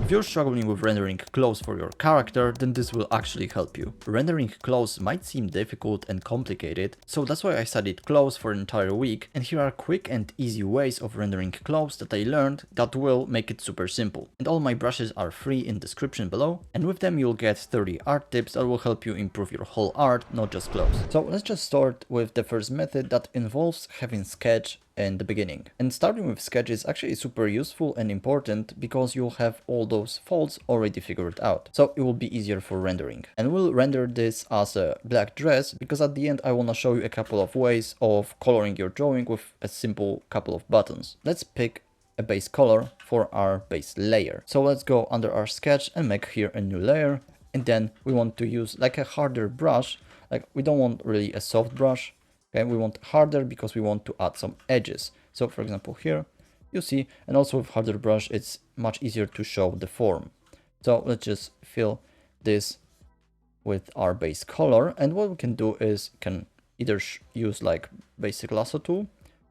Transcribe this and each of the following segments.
If you're struggling with rendering clothes for your character, then this will actually help you. Rendering clothes might seem difficult and complicated, so that's why I studied clothes for an entire week, and here are quick and easy ways of rendering clothes that I learned that will make it super simple. And all my brushes are free in description below, and with them you'll get 30 art tips that will help you improve your whole art, not just clothes. So let's just start with the first method that involves having Sketch in the beginning. And starting with Sketch is actually super useful and important because you'll have all those folds already figured out. So it will be easier for rendering. And we'll render this as a black dress because at the end I want to show you a couple of ways of coloring your drawing with a simple couple of buttons. Let's pick a base color for our base layer. So let's go under our sketch and make here a new layer. And then we want to use like a harder brush. Like we don't want really a soft brush. Okay, we want harder because we want to add some edges. So for example here, you see, and also with harder brush, it's much easier to show the form. So let's just fill this with our base color. And what we can do is can either use like basic lasso tool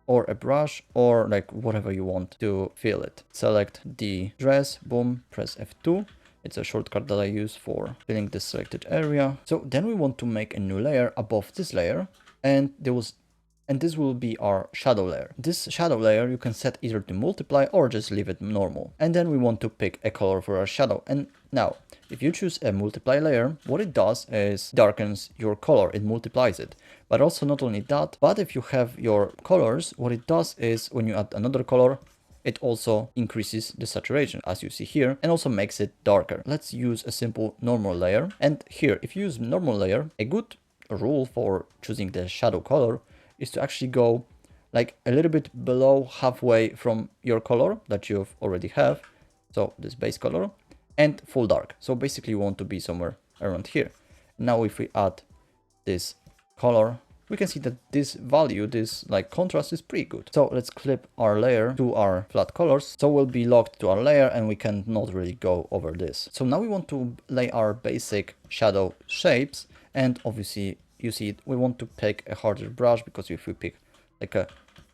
or a brush or like whatever you want to fill it. Select the dress, boom, press F2. It's a shortcut that I use for filling this selected area. So then we want to make a new layer above this layer. And this will be our shadow layer. This shadow layer you can set either to multiply or just leave it normal. And then we want to pick a color for our shadow. And now, if you choose a multiply layer, what it does is darkens your color, it multiplies it. But also not only that, but if you have your colors, what it does is when you add another color, it also increases the saturation as you see here and also makes it darker. Let's use a simple normal layer. And here, if you use normal layer, a good rule for choosing the shadow color is to actually go like a little bit below halfway from your color that you already have. So this base color and full dark. So basically you want to be somewhere around here. Now if we add this color, we can see that this value, this like contrast is pretty good. So let's clip our layer to our flat colors. So we'll be locked to our layer and we can not really go over this. So now we want to lay our basic shadow shapes. And obviously you see it, we want to pick a harder brush because if we pick like a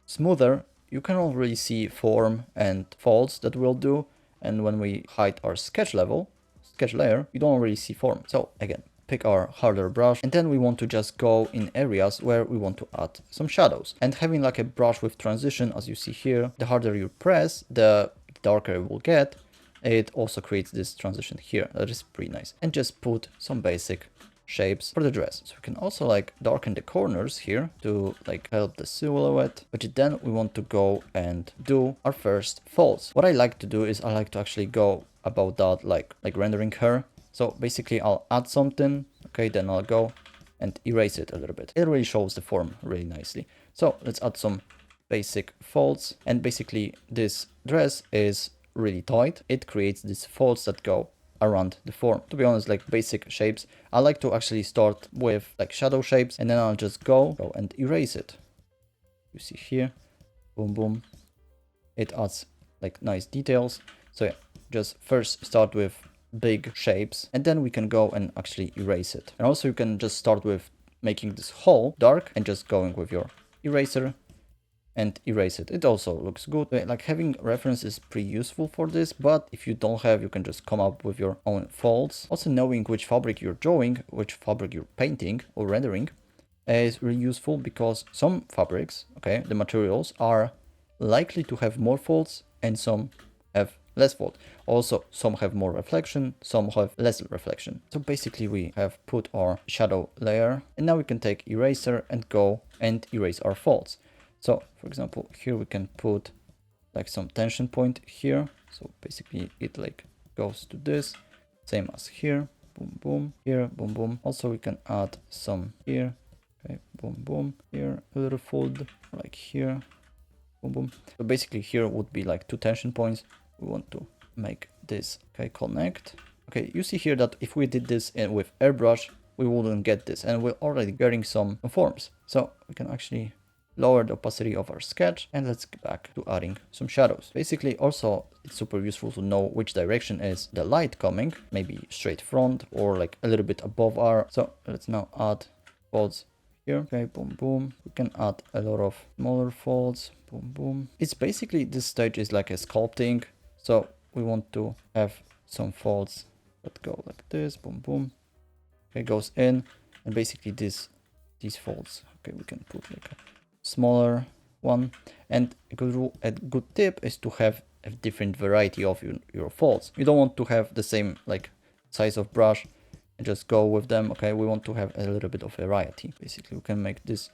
smoother, you cannot really see form and folds that we'll do. And when we hide our sketch layer, you don't really see form. So again, pick our harder brush and then we want to just go in areas where we want to add some shadows. And having like a brush with transition, as you see here, the harder you press, the darker it will get. It also creates this transition here. That is pretty nice. And just put some basic shapes for the dress. So we can also like darken the corners here to like help the silhouette, but then we want to go and do our first folds. What I like to do is I like to actually go about that like rendering her. So basically I'll add something, okay, then I'll go and erase it a little bit. It really shows the form really nicely. So let's add some basic folds, and basically this dress is really tight. It creates these folds that go around the form. To be honest, like basic shapes, I like to actually start with like shadow shapes and then I'll just go and erase it. You see here, boom, boom. It adds like nice details. So yeah, just first start with big shapes and then we can go and actually erase it. And also you can just start with making this hole dark and just going with your eraser and erase it. It also looks good. Like having reference is pretty useful for this, but if you don't have, you can just come up with your own folds. Also knowing which fabric you're drawing, which fabric you're painting or rendering is really useful because some fabrics, okay, the materials are likely to have more folds and some have less fold. Also, some have more reflection, some have less reflection. So basically we have put our shadow layer and now we can take eraser and go and erase our folds. So for example, here we can put like some tension point here. So basically it like goes to this, same as here, boom, boom, here, boom, boom. Also we can add some here, okay, boom, boom, here, a little fold, like here, boom, boom. So basically here would be like two tension points. We want to make this, okay, connect. Okay, you see here that if we did this with airbrush, we wouldn't get this and we're already getting some forms. So we can actually lower the opacity of our sketch and let's get back to adding some shadows. Basically also it's super useful to know which direction is the light coming, maybe straight front or like a little bit above our. So let's now add folds here. Okay, boom, boom. We can add a lot of smaller folds, boom, boom. It's basically, this stage is like a sculpting. So we want to have some folds that go like this, boom, boom. Okay, goes in, and basically these folds. Okay, we can put like a smaller one. And a good tip is to have a different variety of your folds. You don't want to have the same like size of brush and just go with them. Okay, we want to have a little bit of variety. Basically, we can make this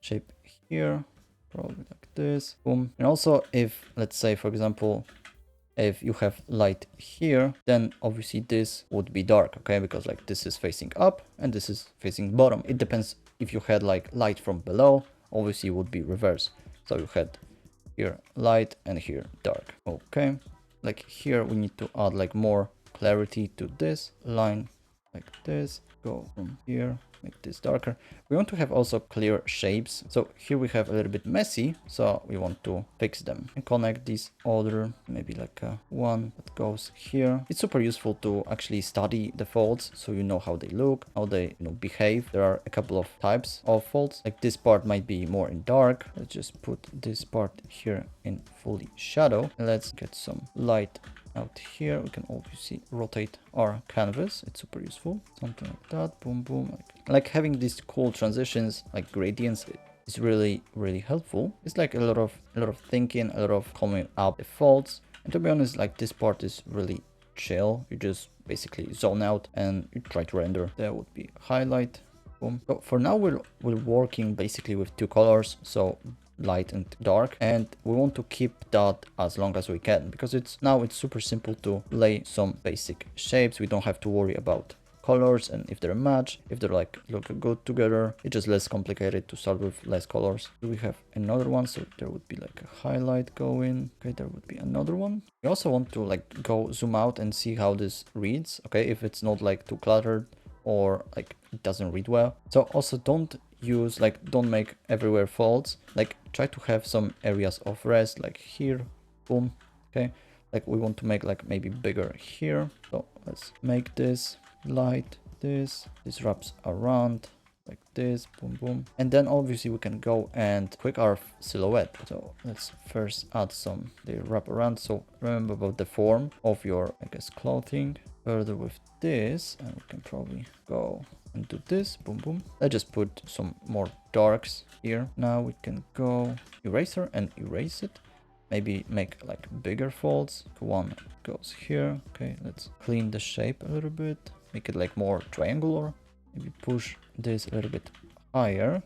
shape here, probably like this, boom. And also, if let's say, for example, if you have light here, then obviously this would be dark, okay? Because like this is facing up and this is facing bottom. It depends. If you had like light from below, obviously it would be reverse. So you had here light and here dark. Okay, like here we need to add like more clarity to this line, like this. Go from here, make this darker. We want to have also clear shapes. So here we have a little bit messy, so we want to fix them and connect these other, maybe like a one that goes here. It's super useful to actually study the folds so you know how they look, how they behave. There are a couple of types of folds. Like this part might be more in dark. Let's just put this part here in fully shadow. Let's get some light out here. We can obviously rotate our canvas. It's super useful. Something like that. Boom, boom. Like having these cool transitions, like gradients, is really helpful. It's like a lot of thinking, a lot of coming up the folds. And to be honest, like this part is really chill. You just basically zone out and you try to render. There would be highlight. Boom. So for now, we're working basically with two colors. So light and dark, and we want to keep that as long as we can, because it's super simple to lay some basic shapes. We don't have to worry about colors and if they're match, if they're like look good together. It's just less complicated to start with less colors. We have another one, so there would be like a highlight going. Okay, there would be another one. We also want to like go zoom out and see how this reads. Okay, if it's not like too cluttered or like it doesn't read well. So also don't make everywhere folds. Like try to have some areas of rest, like here, boom. Okay, like we want to make like maybe bigger here. So let's make this light, this wraps around like this, boom, boom. And then obviously we can go and tweak our silhouette. So let's first add some, they wrap around. So remember about the form of your, I guess, clothing. Further with this, and we can probably go and do this, boom, boom. Let's just put some more darks here. Now we can go eraser and erase it. Maybe make like bigger folds. One goes here. Okay, let's clean the shape a little bit. Make it like more triangular. Maybe push this a little bit higher.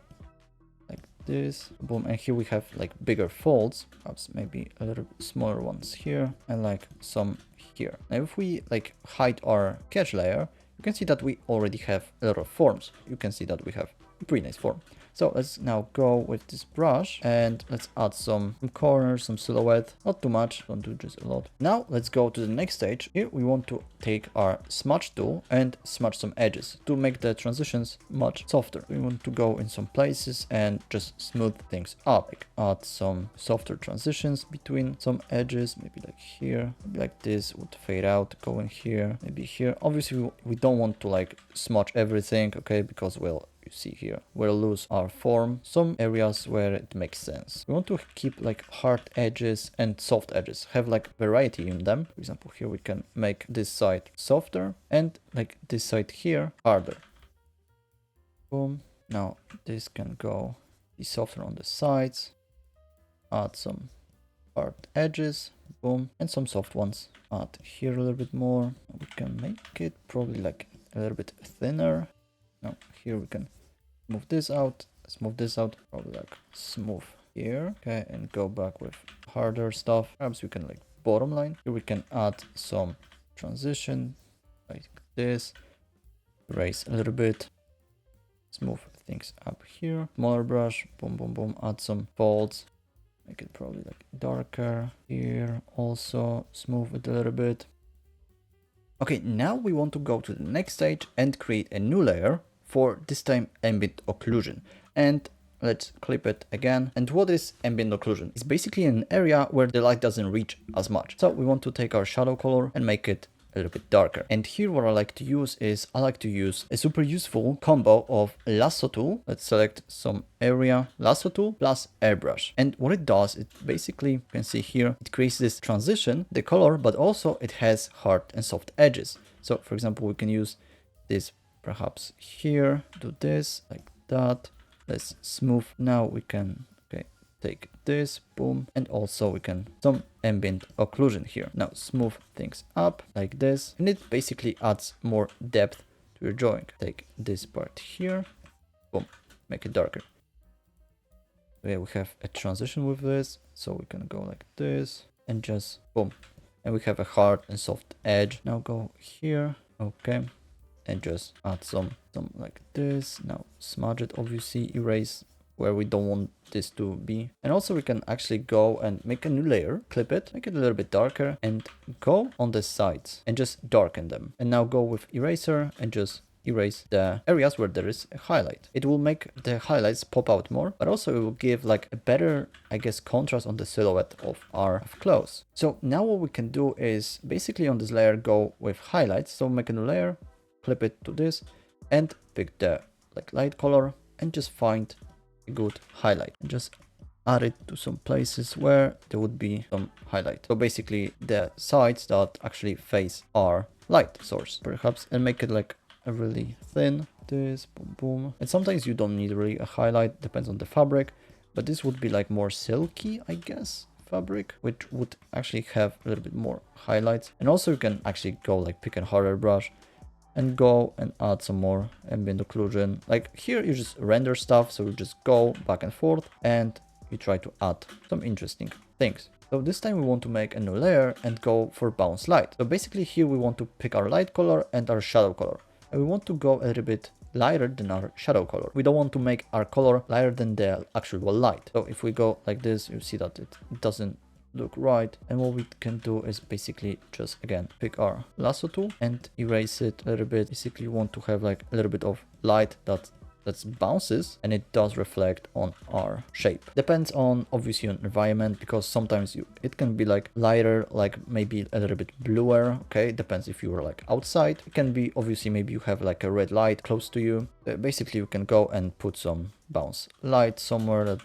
Like this, boom. And here we have like bigger folds. Perhaps maybe a little bit smaller ones here. And like some here. Now if we like hide our sketch layer, you can see that we already have a lot of forms. You can see that we have a pretty nice form. So let's now go with this brush and let's add some corners, some silhouette, not too much, don't do just a lot. Now let's go to the next stage. Here we want to take our smudge tool and smudge some edges to make the transitions much softer. We want to go in some places and just smooth things up. Like add some softer transitions between some edges, maybe like here, maybe like this would fade out, go in here, maybe here. Obviously we don't want to like smudge everything, okay, because well, you see here, we'll lose our form. Some areas where it makes sense. We want to keep like hard edges and soft edges, have like variety in them. For example, here we can make this side softer and like this side here harder. Boom. Now this can go be softer on the sides. Add some hard edges, boom, and some soft ones. Add here a little bit more. We can make it probably like a little bit thinner. Now here we can move this out, smooth this out, probably like smooth here. Okay, and go back with harder stuff. Perhaps we can like bottom line. Here we can add some transition like this, erase a little bit, smooth things up here. Smaller brush, boom, boom, boom, add some folds. Make it probably like darker here. Also smooth it a little bit. Okay, now we want to go to the next stage and create a new layer for this time ambient occlusion. And let's clip it again. And what is ambient occlusion? It's basically an area where the light doesn't reach as much. So we want to take our shadow color and make it a little bit darker. And here what I like to use is I like to use a super useful combo of lasso tool. Let's select some area, lasso tool plus airbrush. And what it does, it basically, you can see here, it creates this transition, the color, but also it has hard and soft edges. So for example, we can use this perhaps here, do this like that. Let's smooth. Now we can take this, boom, and also we can some ambient occlusion here. Now smooth things up like this, and it basically adds more depth to your drawing. Take this part here, boom, make it darker. Yeah, we have a transition with this, so we can go like this and just boom, and we have a hard and soft edge. Now go here, okay, and just add some like this. Now smudge it, obviously erase where we don't want this to be. And also we can actually go and make a new layer, clip it, make it a little bit darker, and go on the sides and just darken them. And now go with eraser and just erase the areas where there is a highlight. It will make the highlights pop out more, but also it will give like a better, I guess, contrast on the silhouette of our clothes. So now what we can do is basically on this layer go with highlights. So make a new layer, clip it to this, and pick the like light color and just find a good highlight and just add it to some places where there would be some highlight. So basically the sides that actually face our light source perhaps, and make it like a really thin, this, boom, boom. And sometimes you don't need really a highlight, depends on the fabric, but this would be like more silky, I guess, fabric, which would actually have a little bit more highlights. And also you can actually go like pick a harder brush and go and add some more ambient occlusion. Like here you just render stuff, so you just go back and forth and you try to add some interesting things. So this time we want to make a new layer and go for bounce light. So basically here we want to pick our light color and our shadow color, and we want to go a little bit lighter than our shadow color. We don't want to make our color lighter than the actual light. So if we go like this, you see that it doesn't look right. And what we can do is basically just again pick our lasso tool and erase it a little bit. Basically you want to have like a little bit of light that bounces, and it does reflect on our shape. Depends on obviously on environment, because sometimes it can be like lighter, like maybe a little bit bluer. Okay, depends if you are like outside. It can be obviously maybe you have like a red light close to you. Basically you can go and put some bounce light somewhere that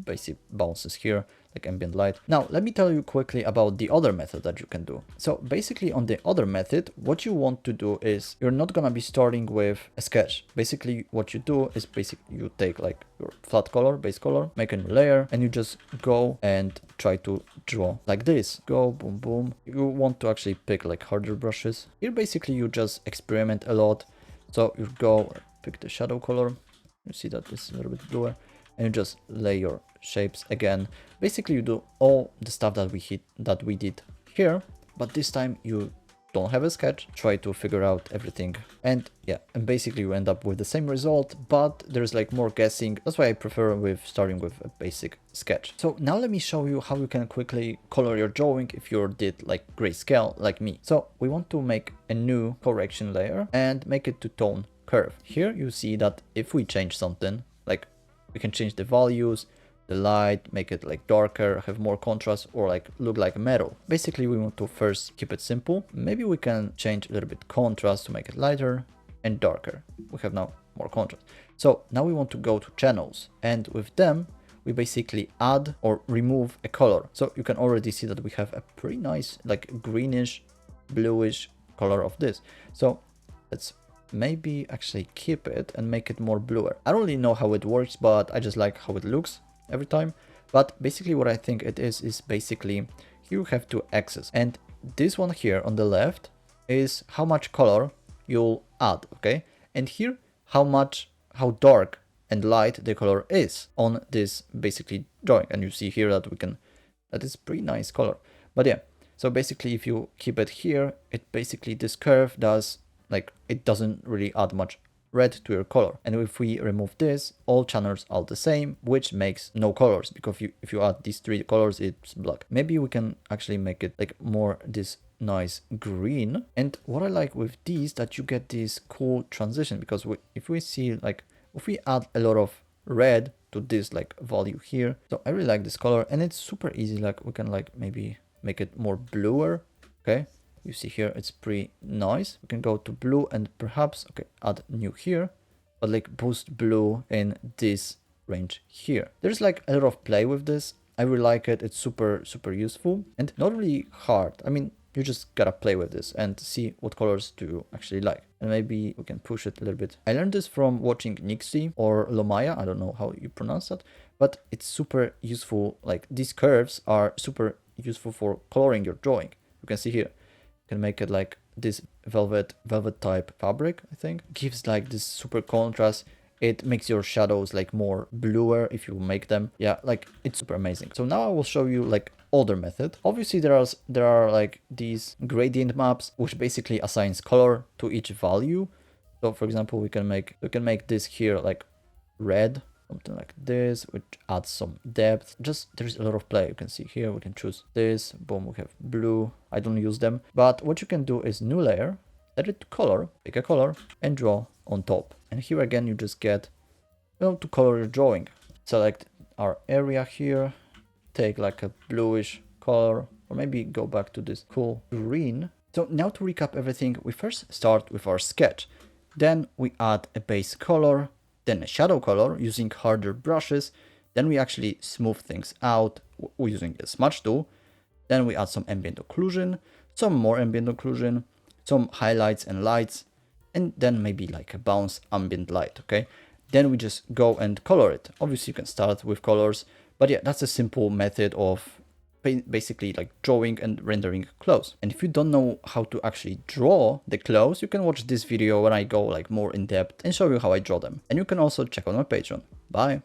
basically bounces here, like ambient light. Now let me tell you quickly about the other method that you can do. So basically on the other method, what you want to do is you're not gonna be starting with a sketch. Basically what you do is basically you take like your flat color, base color, make a new layer, and you just go and try to draw like this. Go boom boom. You want to actually pick like harder brushes. Here basically you just experiment a lot. So you go pick the shadow color. You see that this is a little bit bluer, and you just lay your shapes again. Basically you do all the stuff that we did here, but this time you don't have a sketch. Try to figure out everything, and yeah, and basically you end up with the same result, but there's like more guessing. That's why I prefer with starting with a basic sketch. So now let me show you how you can quickly color your drawing if you did like grayscale like me. So we want to make a new correction layer and make it to tone curve. Here you see that if we change something, like we can change the values, the light, make it like darker, have more contrast, or like look like metal. Basically we want to first keep it simple. Maybe we can change a little bit contrast to make it lighter and darker. We have now more contrast. So now we want to go to channels, and with them we basically add or remove a color. So you can already see that we have a pretty nice like greenish bluish color of this. So let's maybe actually keep it and make it more bluer. I don't really know how it works, but I just like how it looks every time. But basically what I think it is basically you have two axes, and this one here on the left is how much color you'll add, okay, and here how dark and light the color is on this basically drawing. And you see here that is pretty nice color. But yeah, so basically if you keep it here, it basically this curve does like it doesn't really add much red to your color. And if we remove this, all channels are the same, which makes no colors, because if you add these three colors, it's black. Maybe we can actually make it like more this nice green. And what I like with these, that you get this cool transition, because if we see like if we add a lot of red to this like value here, so I really like this color, and it's super easy. Like we can like maybe make it more bluer. Okay, You see here, it's pretty nice. We can go to blue and perhaps, okay, add new here, but like boost blue in this range here. There's like a lot of play with this. I really like it. It's super useful and not really hard. I mean, you just gotta play with this and see what colors do you actually like. And maybe we can push it a little bit. I learned this from watching Nixie or Lomaya. I don't know how you pronounce that, but it's super useful. Like these curves are super useful for coloring your drawing. You can see here, you can make it like this velvet type fabric, I think. Gives like this super contrast. It makes your shadows like more bluer if you make them. Yeah, like it's super amazing. So now I will show you like older method. Obviously there are like these gradient maps which basically assigns color to each value. So for example, we can make this here like red, something like this, which adds some depth. Just there's a lot of play. You can see here, we can choose this, boom, we have blue. I don't use them, but what you can do is new layer, add it to color, pick a color and draw on top. And here again, you just get, to color your drawing. Select our area here, take like a bluish color, or maybe go back to this cool green. So now to recap everything, we first start with our sketch. Then we add a base color, then a shadow color using harder brushes. Then we actually smooth things out using a smudge tool. Then we add some ambient occlusion, some more ambient occlusion, some highlights and lights, and then maybe like a bounce ambient light, okay? Then we just go and color it. Obviously you can start with colors, but yeah, that's a simple method of basically like drawing and rendering clothes. And if you don't know how to actually draw the clothes, you can watch this video when I go like more in depth and show you how I draw them. And you can also check out my Patreon. Bye.